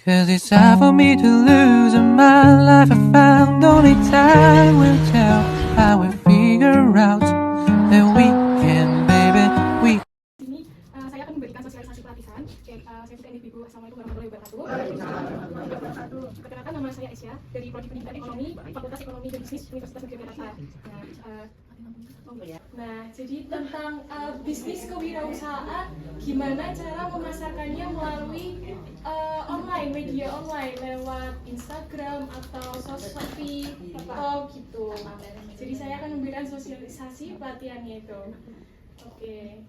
'Cause it's time for me to lose in my life. I found only time will tell. I will figure out that we can, baby, we. Ini saya akan memberikan sosialisasi pelatihan. Saya bukan Ibu. Assalamualaikum warahmatullahi wabarakatuh. Perkenalkan, nama saya Aisyah dari Prodi Pendidikan Ekonomi, Fakultas Ekonomi dan Bisnis Universitas Yogyakarta. Nah, jadi tentang bisnis kewirausahaan, gimana cara memasarkannya melalui online, media online lewat Instagram atau Shopee atau gitu. Jadi saya akan memberikan sosialisasi pelatihannya itu. Oke.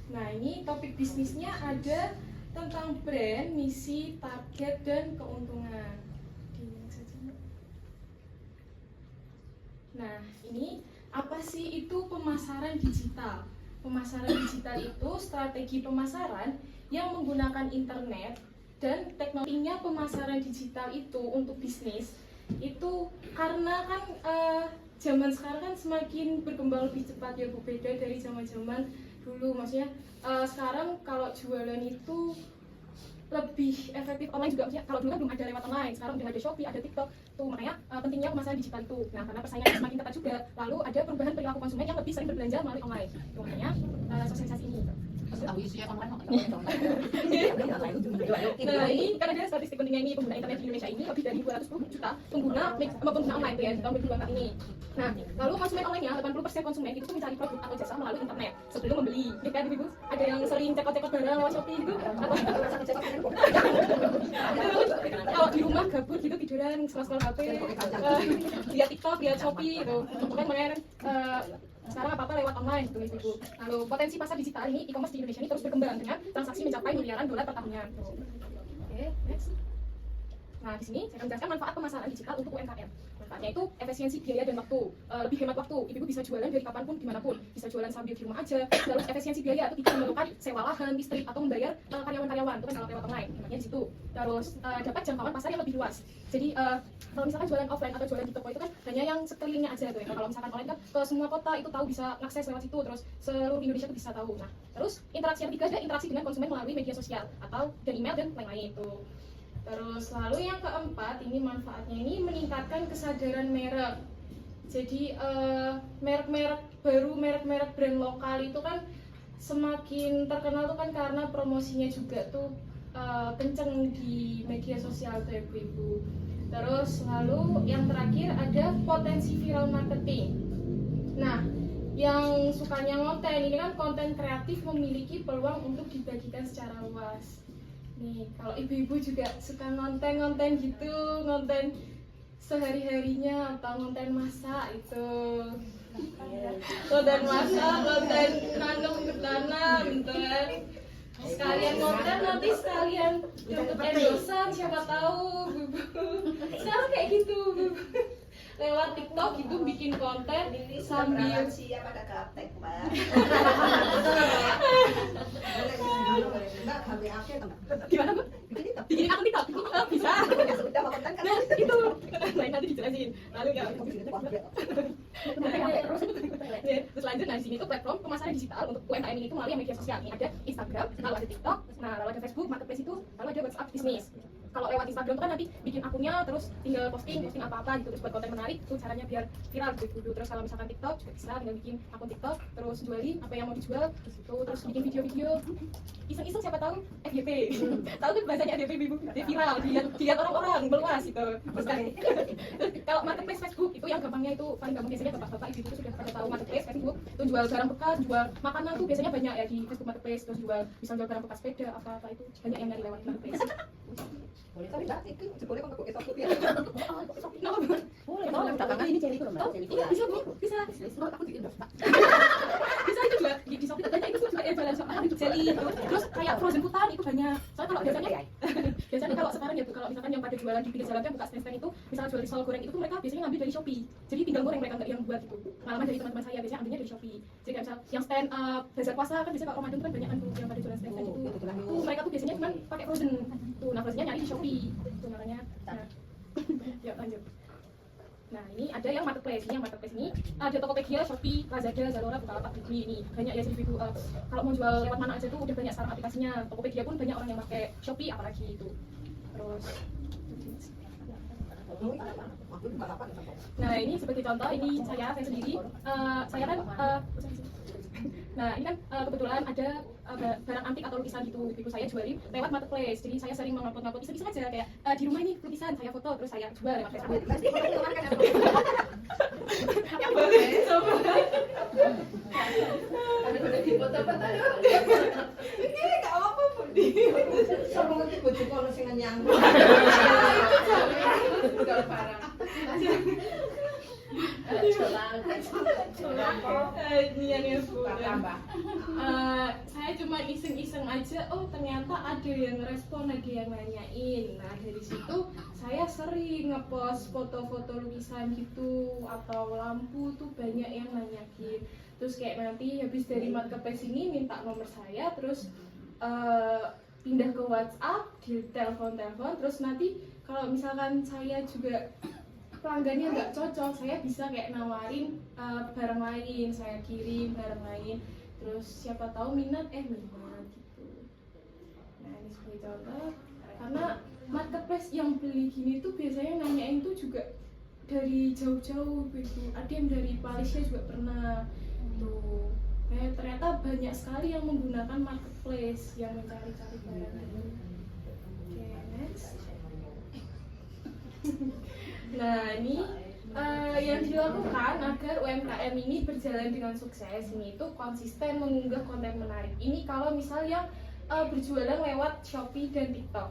Nah, ini topik bisnisnya ada tentang brand, misi, target, dan keuntungan. Nah, ini apa sih itu pemasaran digital? Pemasaran digital itu strategi pemasaran yang menggunakan internet, dan teknologinya pemasaran digital itu untuk bisnis itu karena kan zaman sekarang kan semakin berkembang lebih cepat ya Bu, beda dari zaman-zaman dulu. Maksudnya sekarang kalau jualan itu lebih efektif online juga, maksudnya kalau dulu kan belum ada lewat online, sekarang udah ada Shopee, ada TikTok tuh, makanya pentingnya pemasaran digital itu. Nah, karena persaingan semakin ketat juga, lalu ada perubahan perilaku konsumen yang lebih sering berbelanja melalui online, tuh, makanya sosialisasi ini. Nah, ini kan ada statistik pentingnya ini, pengguna internet di Indonesia ini lebih dari 210 juta pengguna online tuh ya di tahun 2024 ini. Nah, lalu konsumen online-nya 80% konsumen itu mencari produk atau jasa melalui internet sebelum membeli. Jadi kan Ibu, ada yang sering cekot-cekot barang lewat Shopee gitu, atau kalau di rumah gabut gitu tiduran scroll-scroll HP, lihat TikTok, lihat Shopee gitu. Bukan makanya sekarang apa-apa lewat online gitu Ibu. Lalu potensi pasar digital ini, e-commerce di Indonesia ini terus berkembang dengan transaksi mencapai miliaran dolar per tahunnya. Oke, next. Nah, di sini saya akan menjelaskan manfaat pemasaran digital untuk UMKM. Manfaatnya itu efisiensi biaya dan waktu, lebih hemat waktu. Ibu bisa jualan dari kapanpun, dimanapun. Bisa jualan sambil di rumah aja. Terus efisiensi biaya itu tidak memerlukan sewa lahan, listrik, atau membayar karyawan-karyawan. Itu kan kalau lewat online, hematnya di situ. Terus dapat jangkauan pasar yang lebih luas. Jadi kalau misalkan jualan offline atau jualan di toko itu kan hanya yang sekelilingnya aja tuh ya. Kalau misalkan online kan ke semua kota itu tahu, bisa akses lewat situ, terus seluruh Indonesia itu bisa tahu. Nah, terus interaksi yang ketiga ada interaksi dengan konsumen melalui media sosial atau dan email dan lain-lain itu. Terus lalu yang keempat, ini manfaatnya ini meningkatkan kesadaran merek. Jadi merek-merek baru, merek-merek brand lokal itu kan semakin terkenal tuh kan karena promosinya juga tuh kenceng di media sosial tuh ya Ibu. Terus lalu yang terakhir ada potensi viral marketing. Nah, yang sukanya ngonten ini kan konten kreatif memiliki peluang untuk dibagikan secara luas. Nih, kalau ibu-ibu juga suka ngonten gitu, ngonten sehari-harinya atau ngonten masak itu. Ngonten masak, ngonten nanam gitu kan. Sekalian ngonten nanti sekalian untuk endorsan, siapa tahu sekarang kayak gitu lewat TikTok itu bikin konten sambil siapa ada gaptek Mbak. Gimana Bu? Bikin akun TikTok? Bisa. Nah, itu lain nanti dijelasin. Lalu ya. Terus lanjut, nah di sini tuh platform pemasaran digital untuk UMKM ini itu melalui media sosial. Ini ada Instagram, lalu ada TikTok, nah lalu ada Facebook, Marketplace itu, lalu ada WhatsApp bisnis. Kalau lewat Instagram tuh kan nanti bikin akunnya, terus tinggal posting apa-apa gitu, terus buat konten menarik, tuh caranya biar viral gitu. Terus kalau misalkan TikTok juga bisa, tinggal bikin akun TikTok, terus jualin apa yang mau dijual, terus bikin video-video iseng-iseng, siapa tahu FYP. Tahu kan bahasanya FYP Ibu, dia viral, dilihat orang-orang meluas gitu. Terus kalau Marketplace Facebook itu yang gampangnya itu paling gampang, biasanya bapak-bapak ibu itu sudah pada tahu Marketplace Facebook, itu jual barang bekas, jual makanan tuh biasanya banyak ya di Facebook Marketplace, terus bisa jual barang bekas sepeda apa-apa itu banyak yang nyari lewat Marketplace. Boleh tapi Mbak, itu boleh kok pakai Shopee ya. Boleh, dagangan ini cari itu loh Mbak. Iya, bisa Bu, bisa. Aku bikin daftar. Bisa itu juga di Shopee banyak itu juga ya jualan soal jelly itu. Terus kayak frozen hutan itu banyak. Soalnya kalau biasanya kalau sekarang ya Bu, kalau misalkan yang pada jualan di pinggir jalan kan buka stand-stand itu, misalnya jual risol goreng itu tuh mereka biasanya ngambil dari Shopee. Jadi tinggal goreng, mereka nggak yang buat gitu. Pengalaman dari teman-teman saya biasanya ambilnya dari Shopee. Jadi kayak misal yang stand bazar puasa kan biasanya kalau Ramadan itu kan banyak kan yang pada jualan stand-stand itu. Tuh mereka tuh biasanya cuma pakai frozen. Tuh, nah frozennya nyari di Shopee. Tuh makanya. Nah. Yuk lanjut. Nah ini ada yang marketplace, ini ada Tokopedia, Shopee, Lazada, Zalora, Bukalapak, Bukti, ini banyak ya jadi kalau mau jual lewat mana aja tuh udah banyak sekarang aplikasinya. Tokopedia pun banyak orang yang pakai, Shopee apalagi itu. Terus nah ini sebagai contoh, ini saya sendiri, saya kan nah ini kan kebetulan ada barang antik atau lukisan gitu, ibu saya jualin lewat marketplace. Jadi saya sering mengupload iseng-iseng aja kayak di rumah ini lukisan, saya foto terus saya jual lewat Facebook. Yang boleh coba. Ada di foto-foto. Ini enggak apa-apa, Budi. Sama lagi bojo kono sing nyang. Enggak parah. Saya cuma iseng-iseng aja, oh ternyata ada yang respon, ada yang nanyain. Nah dari situ saya sering ngepost foto-foto lukisan gitu atau lampu tuh banyak yang nanyain. Terus kayak nanti habis dari marketplace ini minta nomor saya, terus pindah ke WhatsApp, di telepon, terus nanti kalau misalkan saya juga pelanggannya nggak cocok, saya bisa kayak nawarin barang lain, saya kirim barang lain, terus siapa tahu minat gitu. Nah ini sebagai contoh, karena marketplace yang beli gini tuh biasanya nanyain tuh juga dari jauh-jauh gitu, ada yang dari Malaysia juga pernah tuh. Ternyata banyak sekali yang menggunakan marketplace yang mencari-cari barang ini. Oke, next. Nah ini yang dilakukan agar UMKM ini berjalan dengan sukses ini itu konsisten mengunggah konten menarik. Ini kalau misalnya berjualan lewat Shopee dan TikTok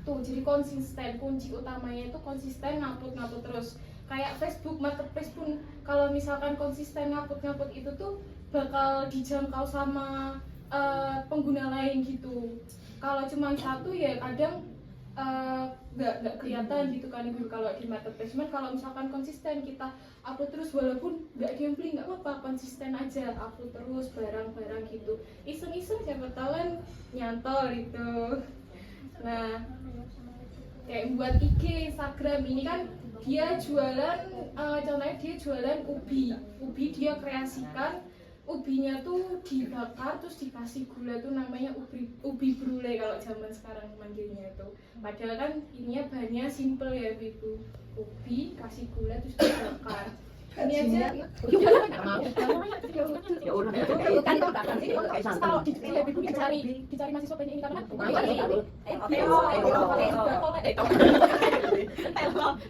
tuh, jadi konsisten, kunci utamanya itu konsisten ngupload terus. Kayak Facebook Marketplace pun kalau misalkan konsisten ngupload itu tuh bakal dijangkau sama pengguna lain gitu. Kalau cuma satu ya kadang nggak kelihatan gitu kan ibu kalau di marketplace. Cuman kalau misalkan konsisten kita upload terus walaupun nggak gambling nggak apa-apa, konsisten aja upload terus barang-barang gitu, iseng-iseng siapa tahu kan nyantol gitu. Nah kayak buat IG, Instagram ini kan dia jualan, contohnya dia jualan ubi dia kreasikan. Ubinya tuh dibakar terus dikasih gula tuh namanya ubi brule kalau zaman sekarang manggilnya itu. Padahal kan ininya bahannya simple ya ibu, ubi kasih gula terus dibakar. Ini aja. Kalau dicari mahasiswa banyak ini karena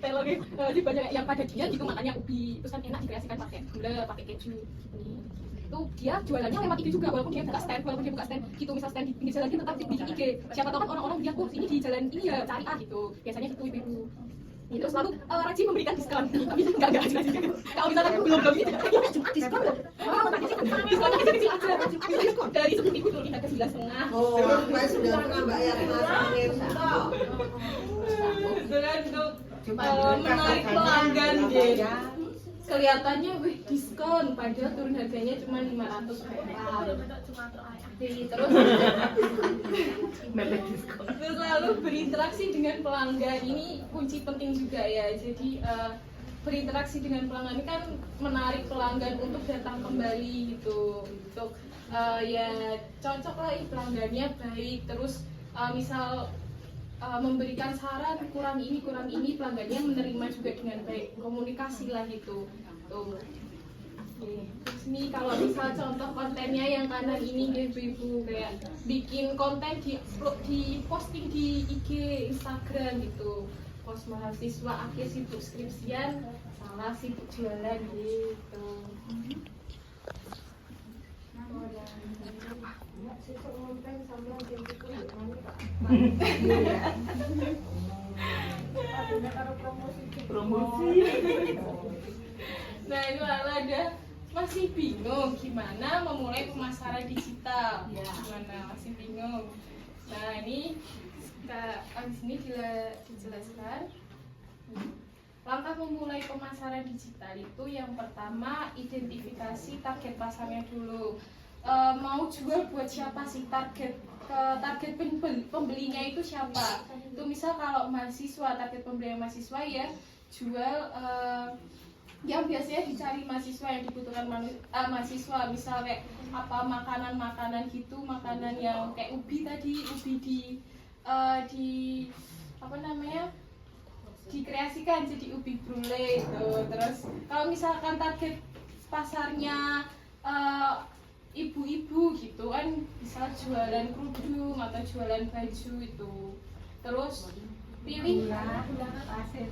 telo gitu banyak yang pada dia gitu makanya ubi terus kan enak dikreasikan pakai gula pakai keju. Itu dia jualannya lewat IG juga walaupun dia buka stand gitu, misal stand di pinggir jalan dia tetap di IG. Siapa tahu kan orang-orang lihat ini di jalan ini ya cari gitu. Biasanya gitu ibu-ibu. Itu selalu rajin memberikan diskon. Tapi enggak kalau misalkan belum ini cuma diskon loh. Diskonnya kecil-kecil aja. Dari 10.000 turun ke 9,5. Oh, Mas sudah bayar masakin. Untuk menarik pelanggan gitu. Kelihatannya diskon padahal turun harganya cuma 500 terus lalu berinteraksi dengan pelanggan ini kunci penting juga ya. Jadi berinteraksi dengan pelanggan ini kan menarik pelanggan untuk datang kembali gitu, untuk ya cocok lah pelanggannya baik, terus misal memberikan saran kurang ini pelanggannya menerima juga dengan baik, komunikasi lah gitu tuh. Terus ini kalau misal contoh kontennya yang kanan ini ibu-ibu kayak bikin konten di posting di IG, Instagram gitu, post mahasiswa akhir sibuk skripsian salah sibuk jualan gitu. Promosi. Nah itu lalu ada masih bingung gimana memulai pemasaran digital, gimana masih bingung. Nah ini di sini dijelaskan langkah memulai pemasaran digital itu yang pertama identifikasi target pasarnya dulu. Mau jual buat siapa sih, target pembelinya itu siapa. Itu misal kalau mahasiswa, target pembelinya mahasiswa ya jual yang biasanya dicari mahasiswa, yang dibutuhkan mahasiswa, misal kayak apa makanan gitu, makanan yang kayak ubi tadi, ubi di apa namanya, dikreasikan jadi ubi brulee gitu. Terus kalau misalkan target pasarnya ibu-ibu gitu kan, bisa jualan kerudung atau jualan baju itu. Terus pilih pasir.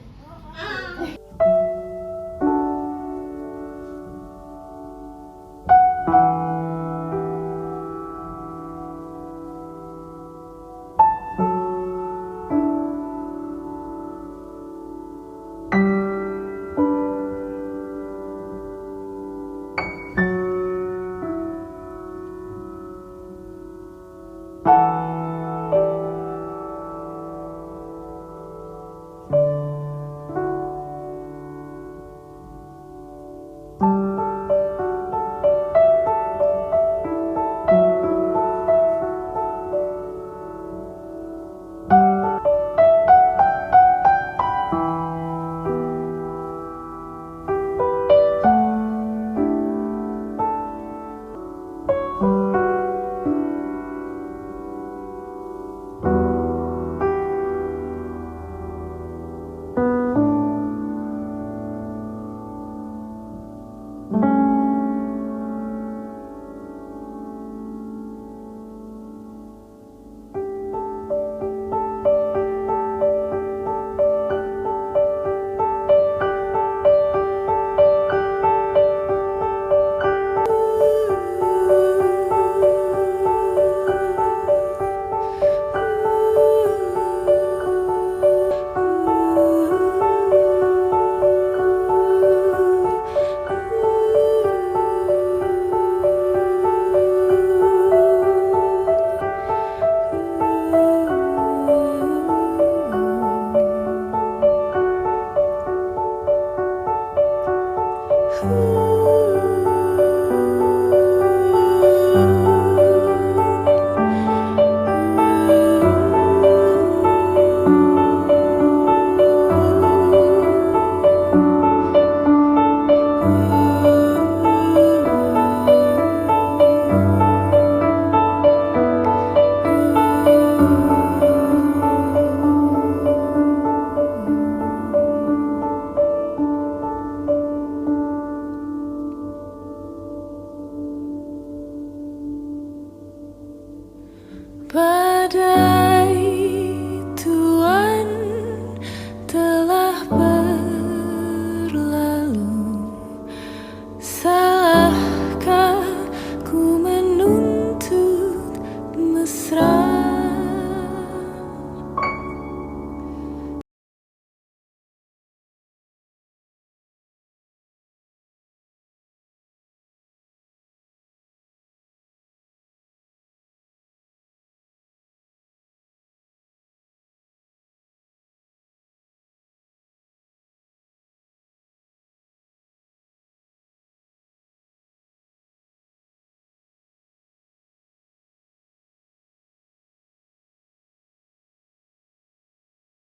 Ooh.